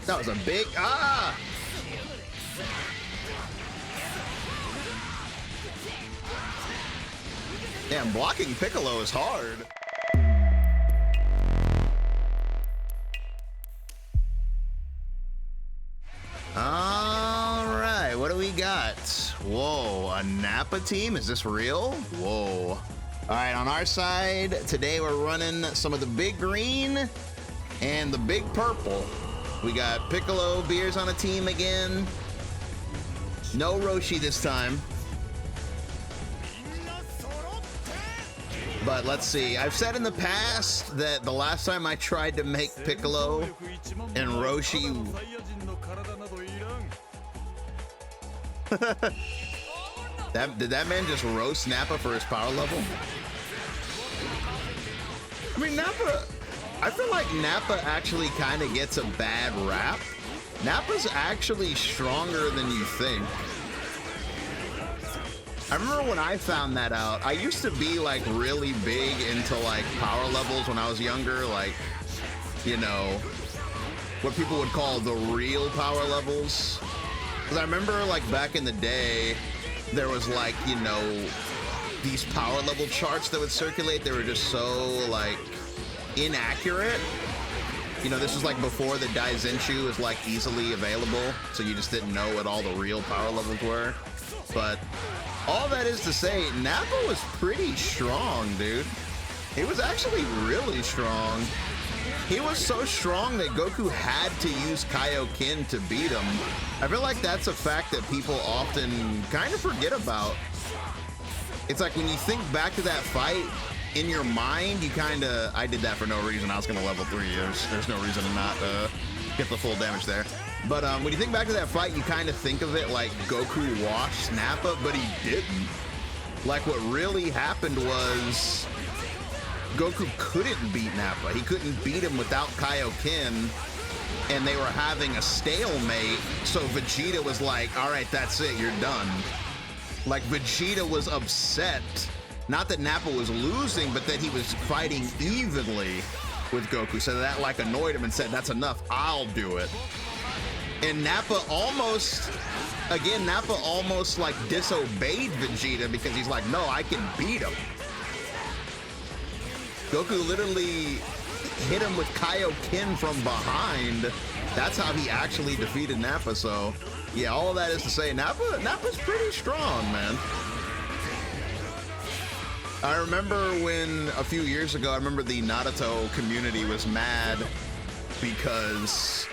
That was a big, ah! Damn, blocking Piccolo is hard. All right, what do we got? Whoa, a Nappa team? Is this real? Whoa. All right, on our side, today we're running some of the big green and the big purple. We got Piccolo Beers on a team again. No Roshi this time. But let's see, I've said in the past that the last time I tried to make Piccolo and Roshi... Did that man just roast Nappa for his power level? I mean, Nappa, I feel like Nappa actually kind of gets a bad rap. Nappa's actually stronger than you think. I remember when I found that out, I used to be like really big into like power levels when I was younger, like, you know, what people would call the real power levels. Because I remember like back in the day, there was like, you know, these power level charts that would circulate. They were just so like inaccurate. You know, this was like before the Daizenshu was like easily available. So you just didn't know what all the real power levels were. But all that is to say, Nappa was pretty strong, dude. He was actually really strong. He was so strong that Goku had to use Kaioken to beat him. I feel like that's a fact that people often kind of forget about. It's like when you think back to that fight, in your mind, you kind of... I did that for no reason. I was going to level 3. There's no reason to not get the full damage there. But when you think back to that fight, you kind of think of it like Goku washed Nappa, but he didn't. Like what really happened was Goku couldn't beat Nappa. He couldn't beat him without Kaioken, and they were having a stalemate, so Vegeta was like, all right, that's it, you're done. Like Vegeta was upset. Not that Nappa was losing, but that he was fighting evenly with Goku. So that like annoyed him and said, that's enough, I'll do it. And Nappa almost like disobeyed Vegeta because he's like, no, I can beat him. Goku literally hit him with Kaioken from behind. That's how he actually defeated Nappa. So yeah, all of that is to say, Nappa's pretty strong, man. I remember when a few years ago, I remember the Naruto community was mad because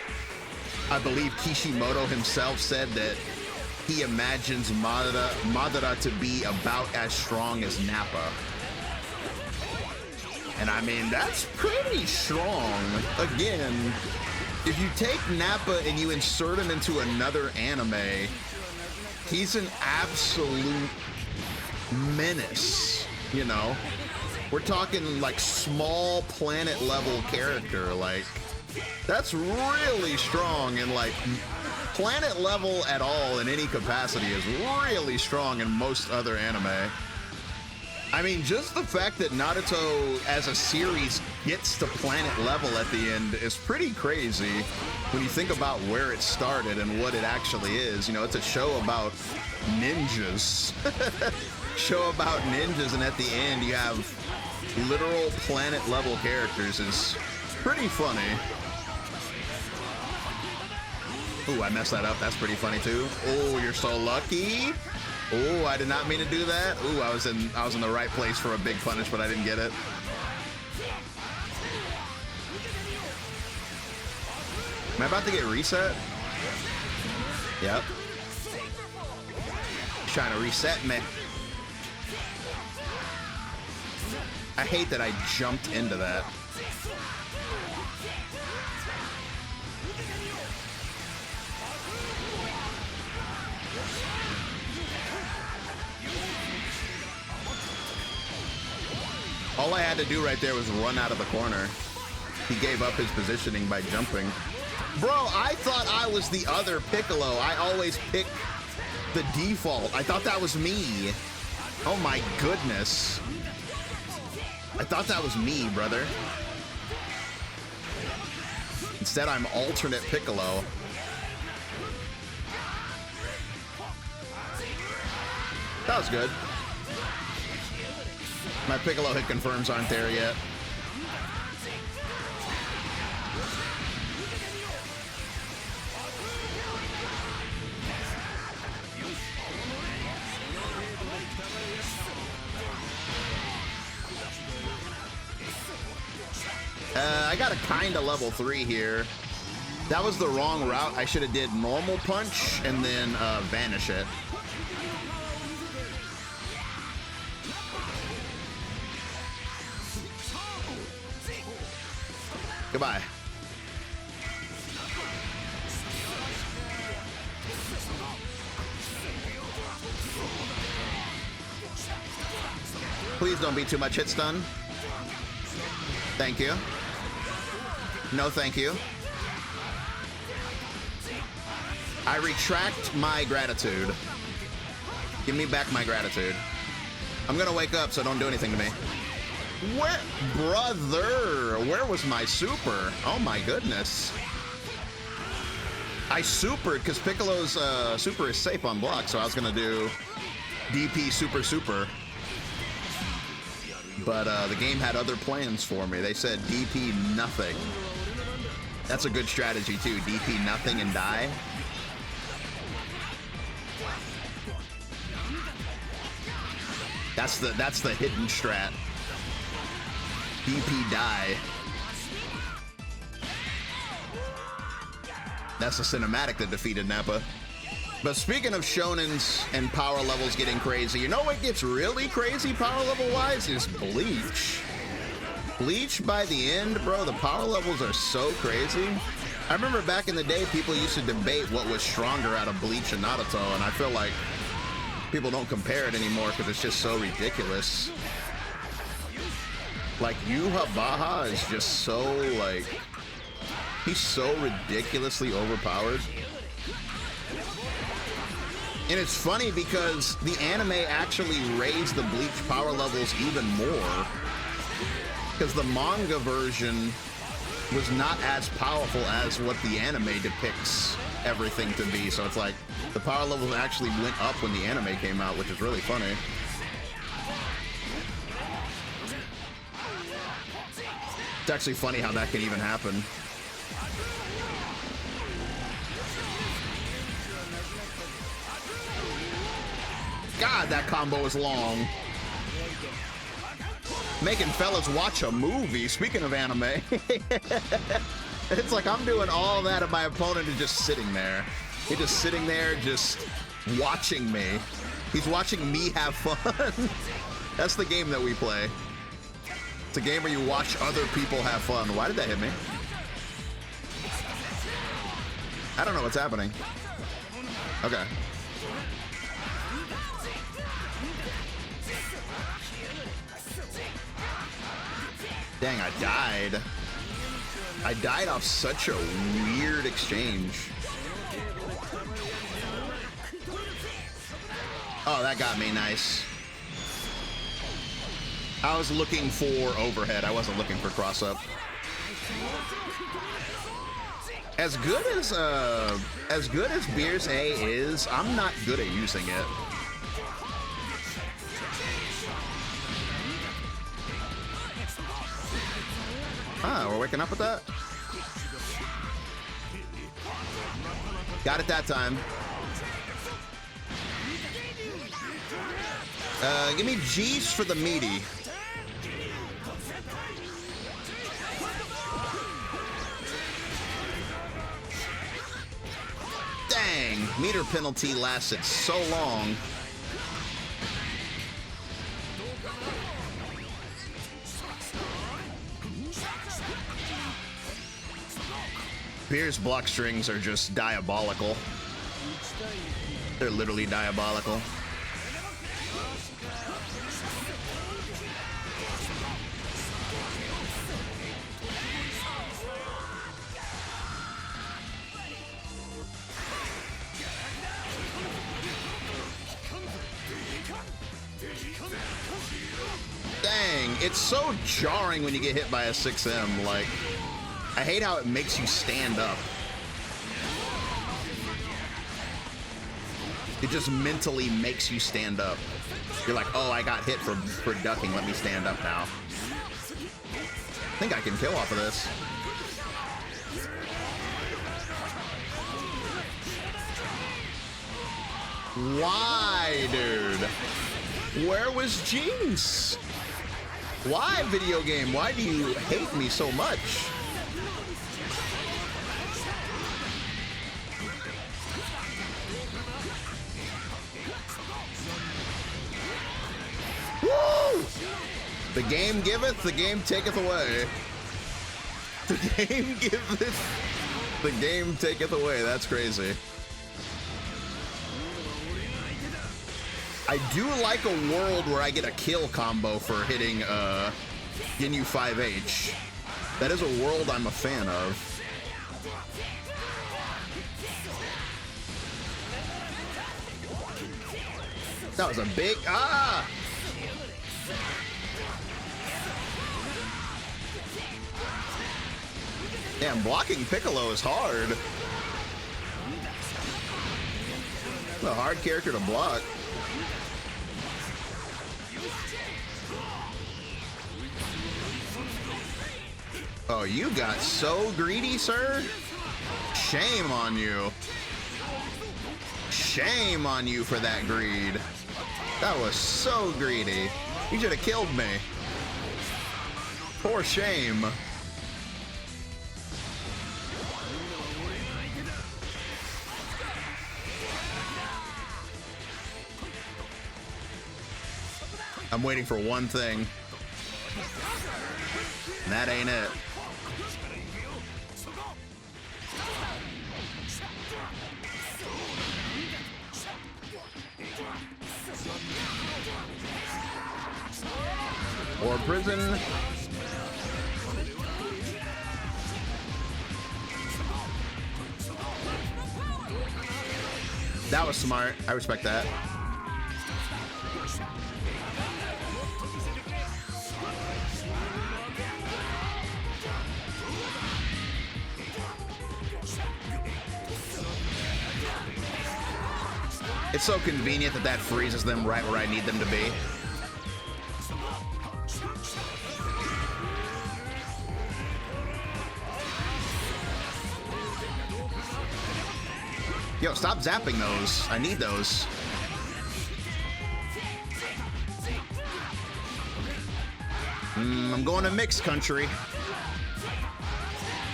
I believe Kishimoto himself said that he imagines Madara to be about as strong as Nappa. And I mean, that's pretty strong. Again, if you take Nappa and you insert him into another anime, he's an absolute menace, you know? We're talking like small planet level character, like that's really strong, and like planet level at all in any capacity is really strong in most other anime. I mean, just the fact that Naruto as a series gets to planet level at the end is pretty crazy when you think about where it started and what it actually is. You know, it's a show about ninjas. Show about ninjas, and at the end you have literal planet level characters. Is pretty funny. Ooh, I messed that up. That's pretty funny too. Oh, you're so lucky. Oh, I did not mean to do that. Ooh, I was in the right place for a big punish, but I didn't get it. Am I about to get reset? Yep. He's trying to reset me. I hate that I jumped into that. All I had to do right there was run out of the corner. He gave up his positioning by jumping. Bro, I thought I was the other Piccolo. I always pick the default. I thought that was me. Oh my goodness. I thought that was me, brother. Instead, I'm alternate Piccolo. That was good. My Piccolo hit confirms aren't there yet. I got a kinda level 3 here. That was the wrong route. I should have did normal punch and then vanish it. Goodbye. Please don't be too much hit stun. Thank you. No, thank you. I retract my gratitude. Give me back my gratitude. I'm gonna wake up, so don't do anything to me. Where, brother? Where was my super? Oh my goodness. I supered because Piccolo's super is safe on block, so I was gonna do DP super. But the game had other plans for me. They said DP nothing. That's a good strategy too. DP nothing and die. That's the hidden strat. DP die. That's the cinematic that defeated Nappa. But speaking of shonens and power levels getting crazy, you know what gets really crazy power level wise is Bleach. Bleach by the end, bro, the power levels are so crazy. I remember back in the day, people used to debate what was stronger out of Bleach and Naruto, and I feel like people don't compare it anymore because it's just so ridiculous. Like, Yhwach is just so, like, he's so ridiculously overpowered. And it's funny because the anime actually raised the Bleach power levels even more. Because the manga version was not as powerful as what the anime depicts everything to be. So it's like, the power levels actually went up when the anime came out, which is really funny. It's actually funny how that can even happen. God, that combo is long. Making fellas watch a movie. Speaking of anime, it's like I'm doing all that and my opponent is just sitting there. He's just sitting there, just watching me. He's watching me have fun. That's the game that we play. It's a game where you watch other people have fun. Why did that hit me? I don't know what's happening. Okay. Dang, I died. I died off such a weird exchange. Oh, that got me nice. I was looking for overhead. I wasn't looking for cross up. As good as Beer's A is, I'm not good at using it. Ah, we're waking up with that? Got it that time. Give me G's for the meaty. Dang, meter penalty lasted so long. Beer's block strings are just diabolical. They're literally diabolical. Dang, it's so jarring when you get hit by a 6M, like, I hate how it makes you stand up. It just mentally makes you stand up. You're like, oh, I got hit for ducking. Let me stand up now. I think I can kill off of this. Why, dude? Where was Jinx? Why, video game? Why do you hate me so much? Woo! The game giveth, the game taketh away. The game giveth, the game taketh away. That's crazy. I do like a world where I get a kill combo for hitting Ginyu 5H. That is a world I'm a fan of. That was a big Damn, blocking Piccolo is hard. It's a hard character to block. Oh, you got so greedy, sir? Shame on you. Shame on you for that greed. That was so greedy. You should have killed me. Poor shame. I'm waiting for one thing. And that ain't it. Or prison. That was smart. I respect that. It's so convenient that that freezes them right where I need them to be. Yo, stop zapping those. I need those. I'm going to Mix Country.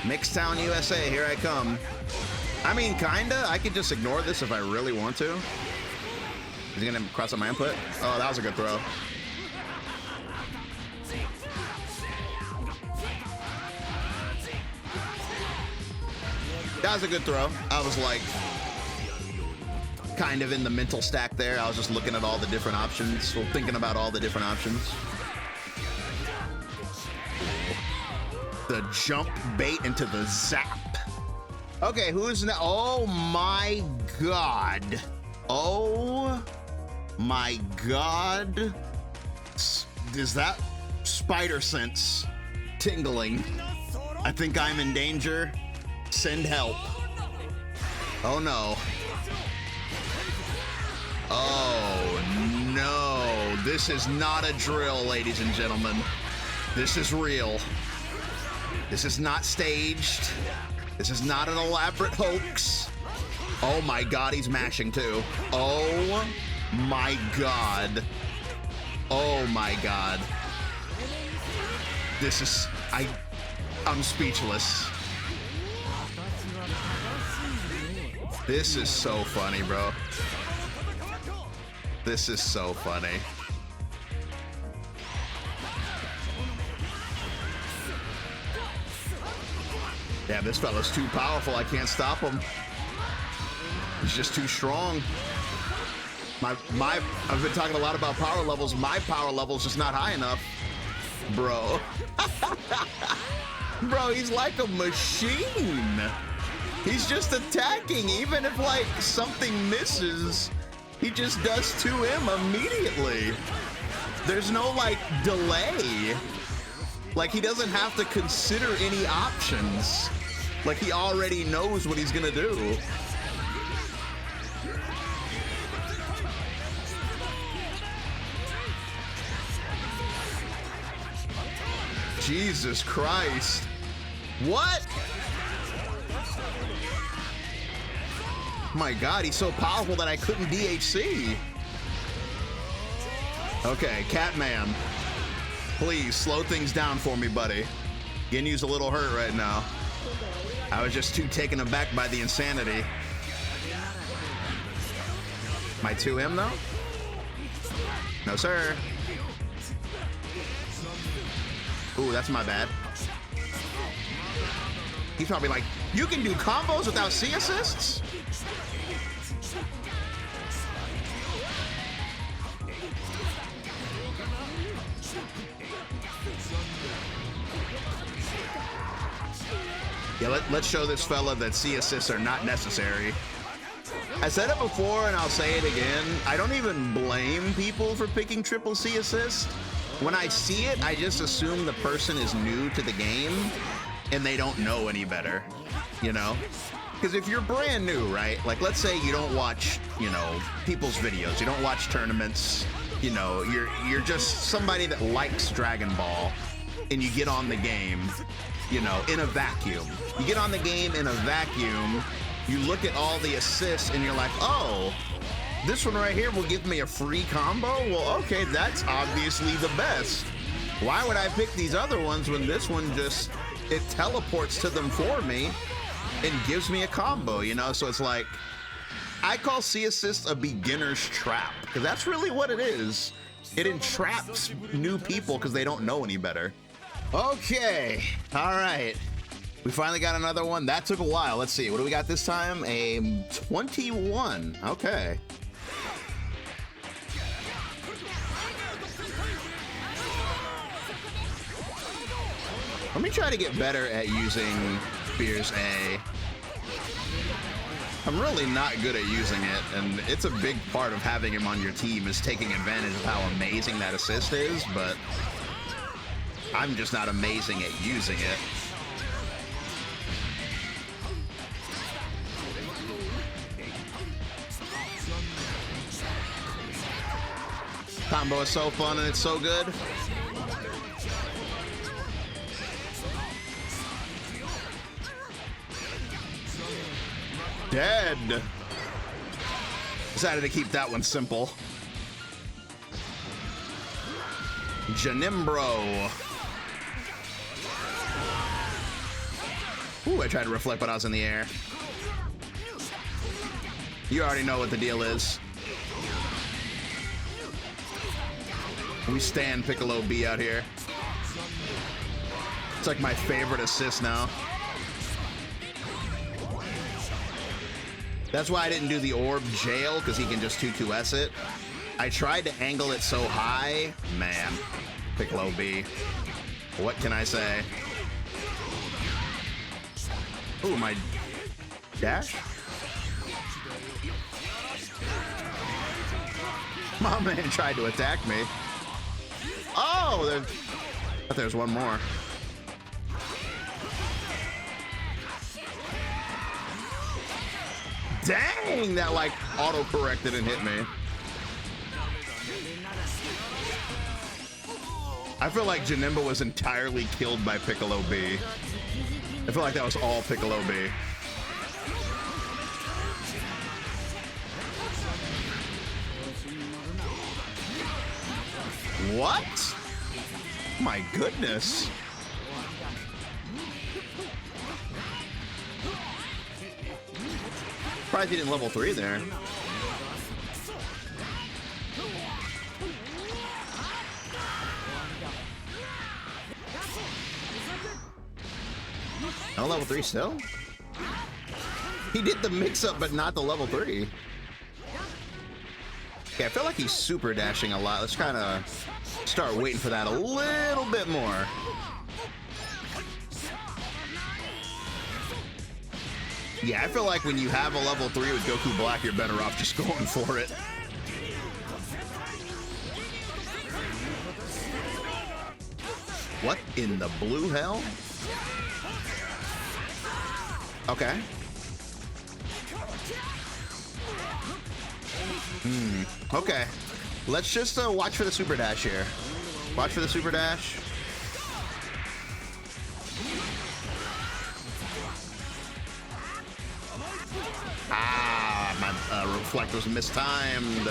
Mixtown, USA, here I come. I mean, kinda. I could just ignore this if I really want to. Is he gonna cross up my input? Oh, that was a good throw. That was a good throw. I was like, kind of in the mental stack there. I was just looking at all the different options, well, thinking about all the different options. The jump bait into the zap. Okay, who's now? Oh my God. Oh my God. Is that spider sense tingling? I think I'm in danger. Send help. Oh no. Oh no. This is not a drill, ladies and gentlemen. This is real. This is not staged. This is not an elaborate hoax. Oh my God, he's mashing too. Oh my God. Oh my God. This is, I'm speechless. This is so funny, bro. This is so funny. Yeah, this fella's too powerful. I can't stop him. He's just too strong. I've been talking a lot about power levels. My power level's just not high enough, bro. Bro, he's like a machine. He's just attacking. Even if like something misses, he just does to him immediately. There's no like delay. Like, he doesn't have to consider any options. Like, he already knows what he's gonna do. Jesus Christ. What? My God, he's so powerful that I couldn't DHC. Okay, Catman. Please, slow things down for me, buddy. Ginyu's a little hurt right now. I was just too taken aback by the insanity. Am I 2M, though? No, sir. Ooh, that's my bad. He's probably like, you can do combos without C assists? Yeah, let's show this fella that C assists are not necessary. I said it before and I'll say it again. I don't even blame people for picking triple C assist. When I see it, I just assume the person is new to the game and they don't know any better, you know? Because if you're brand new, right? Like, let's say you don't watch, you know, people's videos, you don't watch tournaments, you know, you're just somebody that likes Dragon Ball and you get on the game, you know, in a vacuum. You get on the game in a vacuum, you look at all the assists and you're like, oh, this one right here will give me a free combo? Well, okay, that's obviously the best. Why would I pick these other ones when this one just, it teleports to them for me and gives me a combo, you know? So it's like, I call C assist a beginner's trap, because that's really what it is. It entraps new people because they don't know any better. Okay, all right. We finally got another one. That took a while. Let's see, what do we got this time? A 21, okay. Let me try to get better at using Spears A. I'm really not good at using it, and it's a big part of having him on your team is taking advantage of how amazing that assist is, but I'm just not amazing at using it. Combo is so fun and it's so good. Dead. Decided to keep that one simple. Janimbro. Ooh, I tried to reflect, but I was in the air. You already know what the deal is. We stand Piccolo B out here. It's like my favorite assist now. That's why I didn't do the orb jail, because he can just 2-2-S it. I tried to angle it so high. Man, Piccolo B. What can I say? Ooh, my dash? My man tried to attack me. Oh, I thought there's one more. Dang, that like auto-corrected and hit me. I feel like Janemba was entirely killed by Piccolo B. I feel like that was all Piccolo B. What? My goodness. Surprised he didn't level 3 there. No level 3 still? He did the mix-up, but not the level 3. Okay, I feel like he's super dashing a lot. Let's kind of start waiting for that a little bit more. Yeah, I feel like when you have a level 3 with Goku Black, you're better off just going for it. What in the blue hell? Okay. Okay. Let's just watch for the super dash here. Watch for the super dash. Ah, my reflect was mistimed.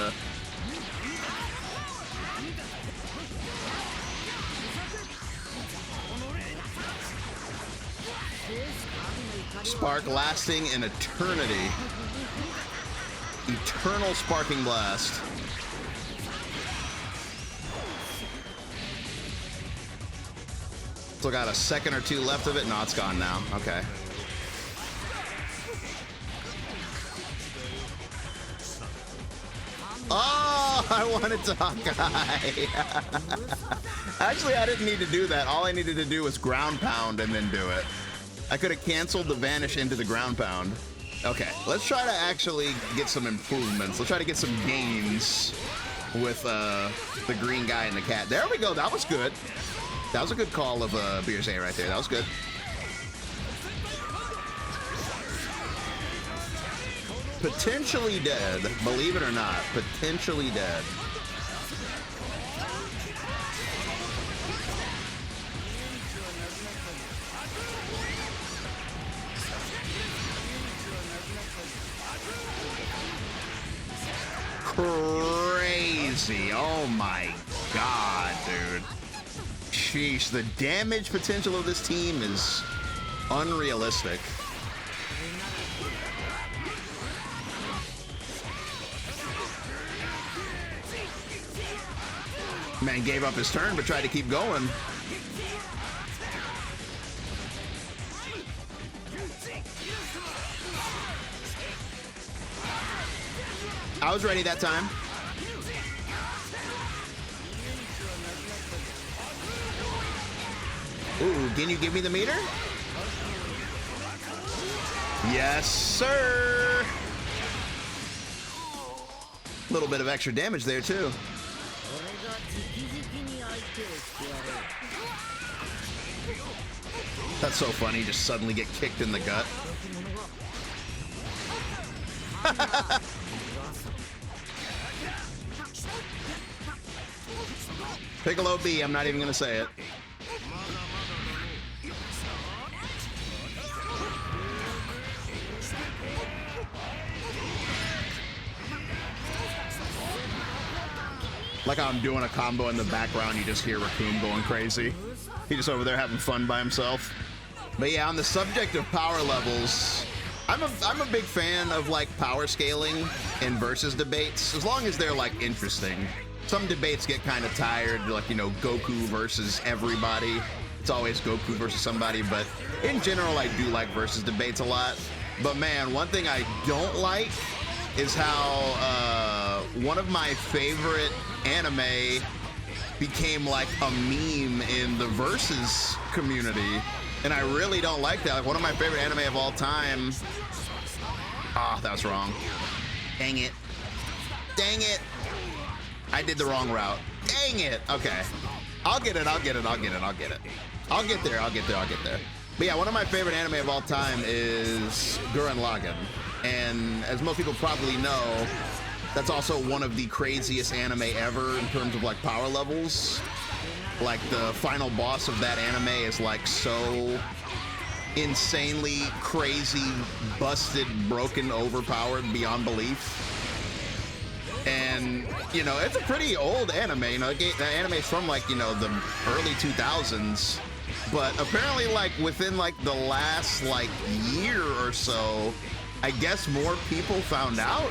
Spark lasting an eternity. Eternal sparking blast. Still got a second or two left of it. No, it's gone now. Okay. Oh, I wanted to Hawkeye. Actually, I didn't need to do that. All I needed to do was ground pound and then do it. I could have canceled the vanish into the ground pound. Okay, let's try to actually get some improvements. Let's try to get some gains with the green guy and the cat. There we go. That was good. That was a good call of BFZ right there. That was good. Potentially dead, believe it or not. Potentially dead. Crazy. Oh my god, dude. Sheesh, the damage potential of this team is unrealistic. Man gave up his turn but tried to keep going. I was ready that time. Ooh, can you give me the meter? Yes, sir. A little bit of extra damage there, too. That's so funny, just suddenly get kicked in the gut. Piccolo B, I'm not even gonna say it. Like how I'm doing a combo in the background, you just hear Raccoon going crazy. He's just over there having fun by himself. But yeah, on the subject of power levels, I'm a big fan of like power scaling in versus debates, as long as they're like interesting. Some debates get kind of tired, like, you know, Goku versus everybody. It's always Goku versus somebody, but in general, I do like versus debates a lot. But man, one thing I don't like is how one of my favorite anime became like a meme in the versus community, and I really don't like that. Like, one of my favorite anime of all time. Ah, that was wrong. Dang it. Dang it. I did the wrong route. Dang it. Okay. I'll get it. I'll get it. I'll get it. I'll get it. I'll get there. I'll get there. I'll get there. But yeah, one of my favorite anime of all time is Gurren Lagann. And as most people probably know, that's also one of the craziest anime ever in terms of like power levels. Like, the final boss of that anime is like so insanely crazy, busted, broken, overpowered beyond belief. And, you know, it's a pretty old anime. You know, the anime's from like, you know, the early 2000s. But apparently, like, within like the last like year or so, I guess more people found out.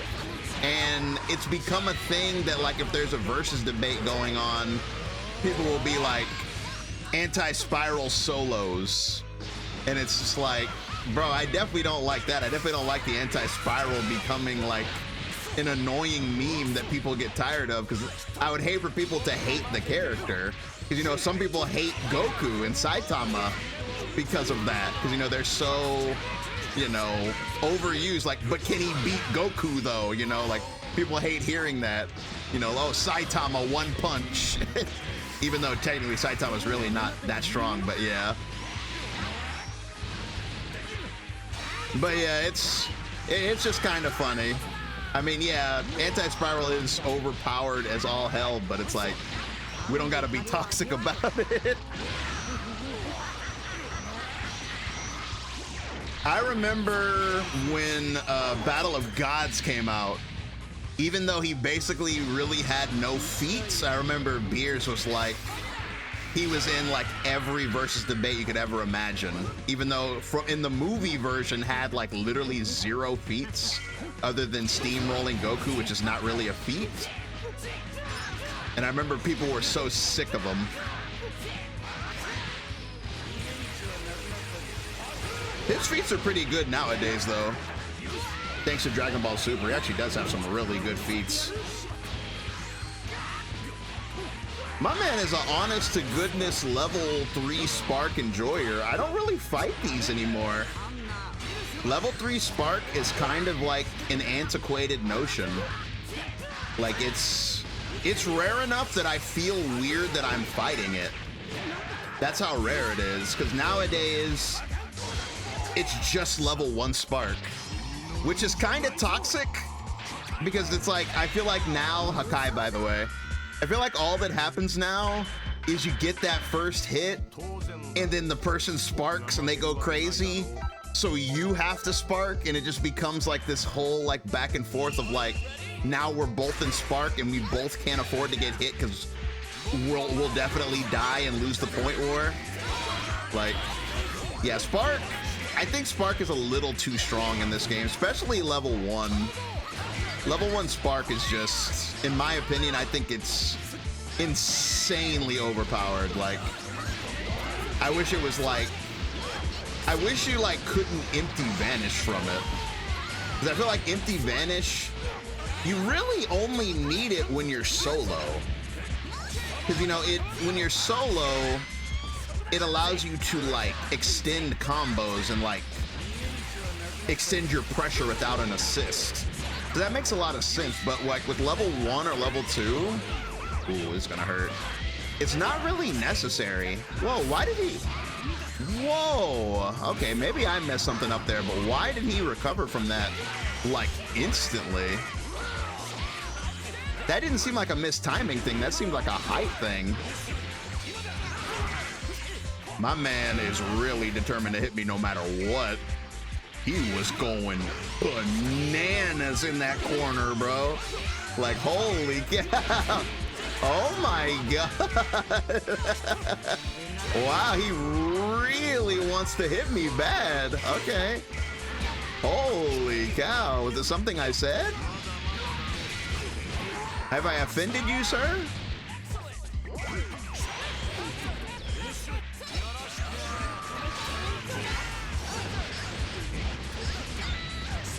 And it's become a thing that, like, if there's a versus debate going on, people will be like anti-spiral solos. And it's just like, bro, I definitely don't like that. I definitely don't like the anti-spiral becoming like an annoying meme that people get tired of, because I would hate for people to hate the character. Because, you know, some people hate Goku and Saitama because of that. Because, you know, they're so, you know, overused. Like, but can he beat Goku, though? You know, like, people hate hearing that. You know, oh, Saitama, one punch. Even though technically Saitama's really not that strong, but yeah. But yeah, it's just kind of funny. I mean, yeah, Anti-Spiral is overpowered as all hell, but it's like, we don't gotta be toxic about it. I remember when Battle of Gods came out, even though he basically really had no feats, I remember Beers was like, he was in like every versus debate you could ever imagine, even though in the movie version had like literally 0 feats other than steamrolling Goku, which is not really a feat. And I remember people were so sick of him. His feats are pretty good nowadays though. Thanks to Dragon Ball Super, he actually does have some really good feats. My man is an honest to goodness level 3 Spark enjoyer. I don't really fight these anymore. Level 3 Spark is kind of like an antiquated notion. Like it's rare enough that I feel weird that I'm fighting it. That's how rare it is, because nowadays it's just level 1 Spark, which is kind of toxic because it's like, I feel like now, Hakai by the way, I feel like all that happens now is you get that first hit and then the person sparks and they go crazy. So you have to spark and it just becomes like this whole like back and forth of like, now we're both in spark and we both can't afford to get hit because we'll definitely die and lose the point war. Like, yeah, Spark, I think Spark is a little too strong in this game, especially level 1. Level 1 Spark is just, in my opinion, I think it's insanely overpowered. Like, I wish it was like, I wish you like couldn't empty vanish from it. Because I feel like empty vanish, you really only need it when you're solo. Because, you know, when you're solo, it allows you to like extend combos and like extend your pressure without an assist. So that makes a lot of sense, but like with level 1 or level 2, ooh, it's gonna hurt. It's not really necessary. Whoa, why did he? Whoa, okay, maybe I messed something up there, but why did he recover from that like instantly? That didn't seem like a mistiming thing, that seemed like a height thing. My man is really determined to hit me no matter what. He was going bananas in that corner, bro. Like, holy cow. Oh my God. Wow, he really wants to hit me bad. Okay. Holy cow. Was it something I said? Have I offended you, sir?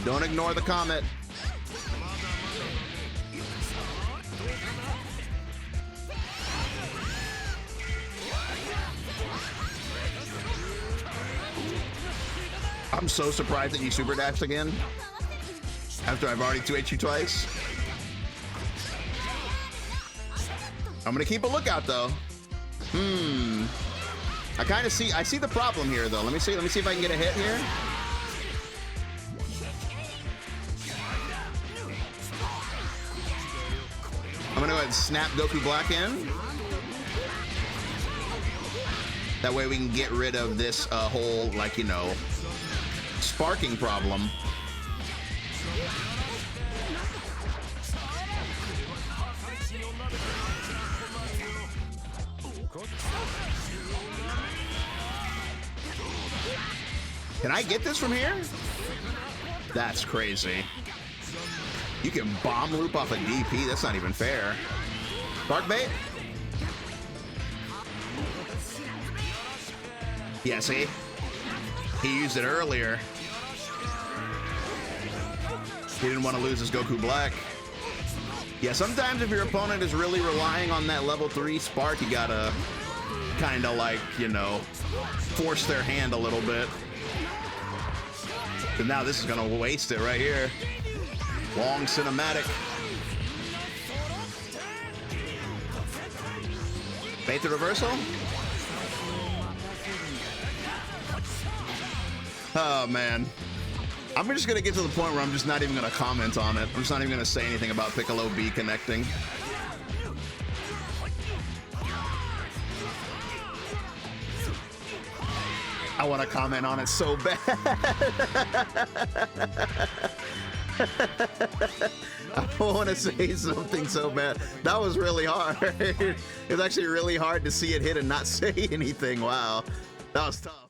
Don't ignore the comment. I'm so surprised that you super dashed again after I've already 2H'd you twice. I'm gonna keep a lookout though. I see the problem here though. Let me see if I can get a hit here. I'm gonna go ahead and snap Goku Black in. That way we can get rid of this whole, like, you know, sparking problem. Can I get this from here? That's crazy. You can bomb loop off a DP. That's not even fair. Spark bait? Yeah, see? He used it earlier. He didn't want to lose his Goku Black. Yeah, sometimes if your opponent is really relying on that level 3 Spark, you gotta kind of like, you know, force their hand a little bit. But now this is gonna waste it right here. Long cinematic. Bait the reversal? Oh, man. I'm just going to get to the point where I'm just not even going to comment on it. I'm just not even going to say anything about Piccolo B connecting. I want to comment on it so bad. I want to say something so bad. That was really hard. It was actually really hard to see it hit and not say anything. Wow. That was tough.